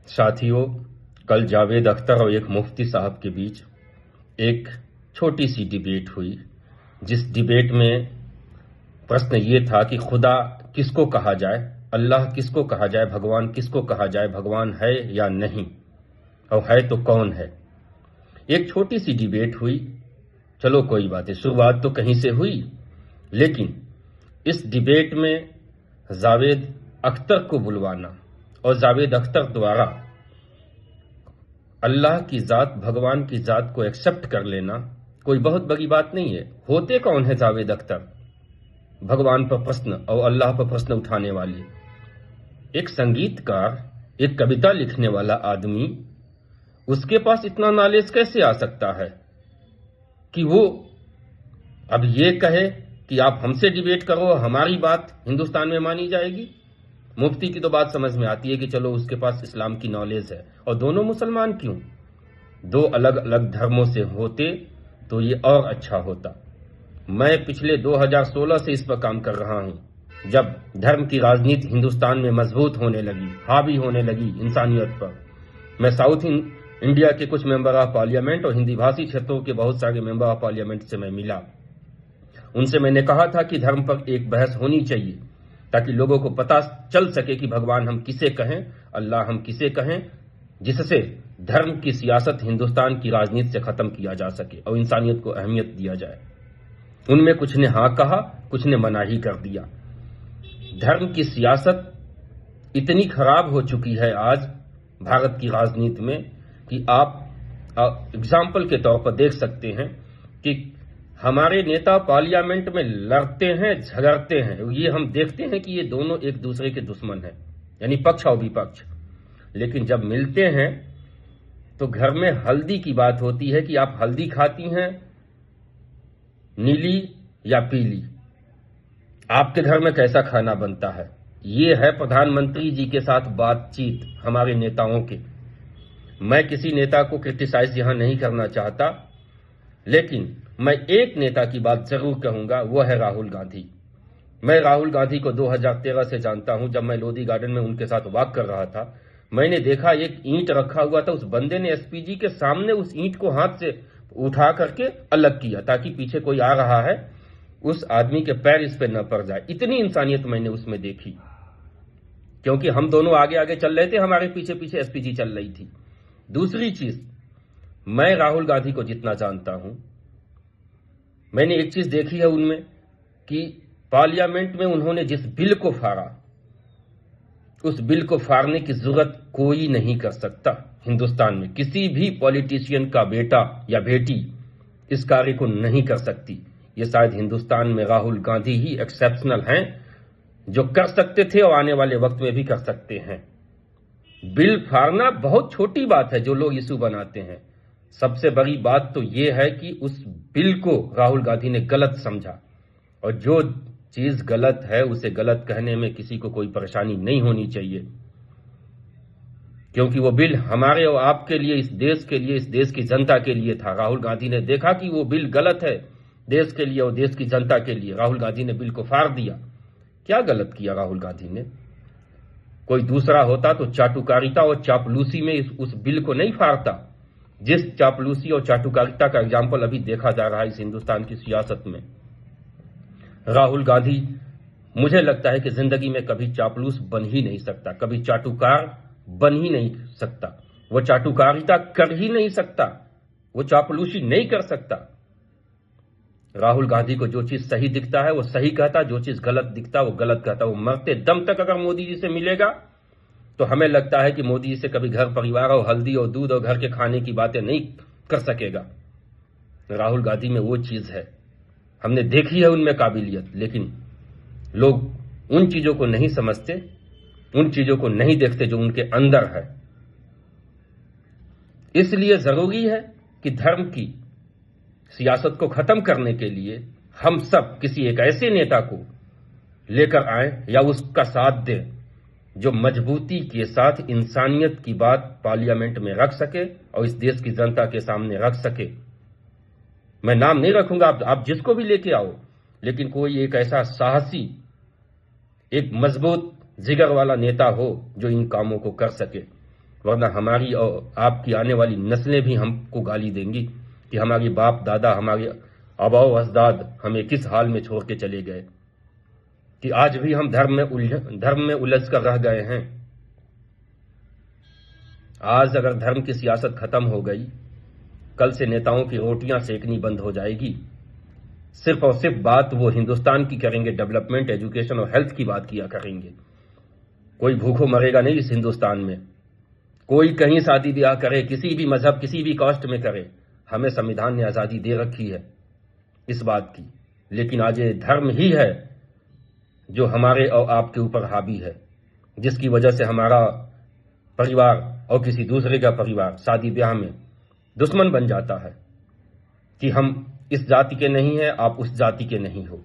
साथियों, कल जावेद अख्तर और एक मुफ्ती साहब के बीच एक छोटी सी डिबेट हुई, जिस डिबेट में प्रश्न ये था कि खुदा किसको कहा जाए, अल्लाह किसको कहा जाए, भगवान किसको कहा जाए, भगवान है या नहीं, और है तो कौन है। एक छोटी सी डिबेट हुई। चलो कोई बात है, शुरुआत तो कहीं से हुई, लेकिन इस डिबेट में जावेद अख्तर को बुलवाना और जावेद अख्तर द्वारा अल्लाह की जात, भगवान की जात को एक्सेप्ट कर लेना कोई बहुत बड़ी बात नहीं है। होते कौन है जावेद अख्तर? भगवान पर प्रश्न और अल्लाह पर प्रश्न उठाने वाले एक संगीतकार, एक कविता लिखने वाला आदमी। उसके पास इतना नॉलेज कैसे आ सकता है कि वो अब ये कहे कि आप हमसे डिबेट करो, हमारी बात हिंदुस्तान में मानी जाएगी। मुफ्ती की तो बात समझ में आती है कि चलो उसके पास इस्लाम की नॉलेज है, और दोनों मुसलमान क्यों, दो अलग अलग धर्मों से होते तो ये और अच्छा होता। मैं पिछले 2016 से इस पर काम कर रहा हूं। जब धर्म की राजनीति हिंदुस्तान में मजबूत होने लगी, हावी होने लगी इंसानियत पर, मैं साउथ इंडिया के कुछ मेंबर ऑफ पार्लियामेंट और हिंदी भाषी क्षेत्रों के बहुत सारे मेंबर ऑफ पार्लियामेंट से मैं मिला। उनसे मैंने कहा था कि धर्म पर एक बहस होनी चाहिए, ताकि लोगों को पता चल सके कि भगवान हम किसे कहें, अल्लाह हम किसे कहें, जिससे धर्म की सियासत हिंदुस्तान की राजनीति से खत्म किया जा सके और इंसानियत को अहमियत दिया जाए। उनमें कुछ ने हाँ कहा, कुछ ने मना ही कर दिया। धर्म की सियासत इतनी खराब हो चुकी है आज भारत की राजनीति में कि आप एग्जाम्पल के तौर पर देख सकते हैं कि हमारे नेता पार्लियामेंट में लड़ते हैं, झगड़ते हैं। ये हम देखते हैं कि ये दोनों एक दूसरे के दुश्मन हैं, यानी पक्ष और विपक्ष। लेकिन जब मिलते हैं तो घर में हल्दी की बात होती है कि आप हल्दी खाती हैं नीली या पीली, आपके घर में कैसा खाना बनता है। ये है प्रधानमंत्री जी के साथ बातचीत हमारे नेताओं के। मैं किसी नेता को क्रिटिसाइज यहां नहीं करना चाहता, लेकिन मैं एक नेता की बात जरूर कहूंगा, वो है राहुल गांधी। मैं राहुल गांधी को 2013 से जानता हूं। जब मैं लोधी गार्डन में उनके साथ वॉक कर रहा था, मैंने देखा एक ईंट रखा हुआ था, उस बंदे ने एसपीजी के सामने उस ईंट को हाथ से उठा करके अलग किया, ताकि पीछे कोई आ रहा है उस आदमी के पैर इस पे न पड़ जाए। इतनी इंसानियत मैंने उसमें देखी, क्योंकि हम दोनों आगे आगे चल रहे थे, हमारे पीछे पीछे एसपीजी चल रही थी। दूसरी चीज, मैं राहुल गांधी को जितना जानता हूं, मैंने एक चीज देखी है उनमें कि पार्लियामेंट में उन्होंने जिस बिल को फाड़ा, उस बिल को फाड़ने की जरूरत कोई नहीं कर सकता। हिंदुस्तान में किसी भी पॉलिटिशियन का बेटा या बेटी इस कार्य को नहीं कर सकती। ये शायद हिंदुस्तान में राहुल गांधी ही एक्सेप्शनल हैं जो कर सकते थे और आने वाले वक्त में भी कर सकते हैं। बिल फाड़ना बहुत छोटी बात है जो लोग इशू बनाते हैं। सबसे बड़ी बात तो यह है कि उस बिल को राहुल गांधी ने गलत समझा, और जो चीज गलत है उसे गलत कहने में किसी को कोई परेशानी नहीं होनी चाहिए, क्योंकि वो बिल हमारे और आपके लिए, इस देश के लिए, इस देश की जनता के लिए था। राहुल गांधी ने देखा कि वो बिल गलत है देश के लिए और देश की जनता के लिए, राहुल गांधी ने बिल को फाड़ दिया। क्या गलत किया राहुल गांधी ने? कोई दूसरा होता तो चाटुकारिता और चापलूसी में उस बिल को नहीं फाड़ता। जिस चापलूसी और चाटुकारिता का एग्जाम्पल अभी देखा जा रहा है इस हिंदुस्तान की सियासत में, राहुल गांधी मुझे लगता है कि जिंदगी में कभी चापलूस बन ही नहीं सकता, कभी चाटुकार बन ही नहीं सकता। वो चाटुकारिता कर ही नहीं सकता, वो चापलूसी नहीं कर सकता। राहुल गांधी को जो चीज सही दिखता है वो सही कहता, जो चीज गलत दिखता है वो गलत कहता। वो मरते दम तक अगर मोदी जी से मिलेगा तो हमें लगता है कि मोदी जी से कभी घर परिवार और हल्दी और दूध और घर के खाने की बातें नहीं कर सकेगा। राहुल गांधी में वो चीज है, हमने देखी है उनमें काबिलियत, लेकिन लोग उन चीजों को नहीं समझते, उन चीजों को नहीं देखते जो उनके अंदर है। इसलिए जरूरी है कि धर्म की सियासत को खत्म करने के लिए हम सब किसी एक ऐसे नेता को लेकर आए या उसका साथ दें जो मजबूती के साथ इंसानियत की बात पार्लियामेंट में रख सके और इस देश की जनता के सामने रख सके। मैं नाम नहीं रखूंगा, आप जिसको भी लेके आओ, लेकिन कोई एक ऐसा साहसी, एक मजबूत जिगर वाला नेता हो जो इन कामों को कर सके। वरना हमारी और आपकी आने वाली नस्लें भी हमको गाली देंगी कि हमारे बाप दादा, हमारे आबाओ अजदाद हमें किस हाल में छोड़ के चले गए, कि आज भी हम धर्म में उलझ कर रह गए हैं। आज अगर धर्म की सियासत खत्म हो गई, कल से नेताओं की रोटियां सेकनी बंद हो जाएगी। सिर्फ और सिर्फ बात वो हिंदुस्तान की करेंगे, डेवलपमेंट, एजुकेशन और हेल्थ की बात किया करेंगे। कोई भूखों मरेगा नहीं इस हिंदुस्तान में। कोई कहीं शादी ब्याह करे, किसी भी मजहब, किसी भी कास्ट में करे, हमें संविधान ने आजादी दे रखी है इस बात की। लेकिन आज ये धर्म ही है जो हमारे और आपके ऊपर हावी है, जिसकी वजह से हमारा परिवार और किसी दूसरे का परिवार शादी ब्याह में दुश्मन बन जाता है कि हम इस जाति के नहीं हैं, आप उस जाति के नहीं हो।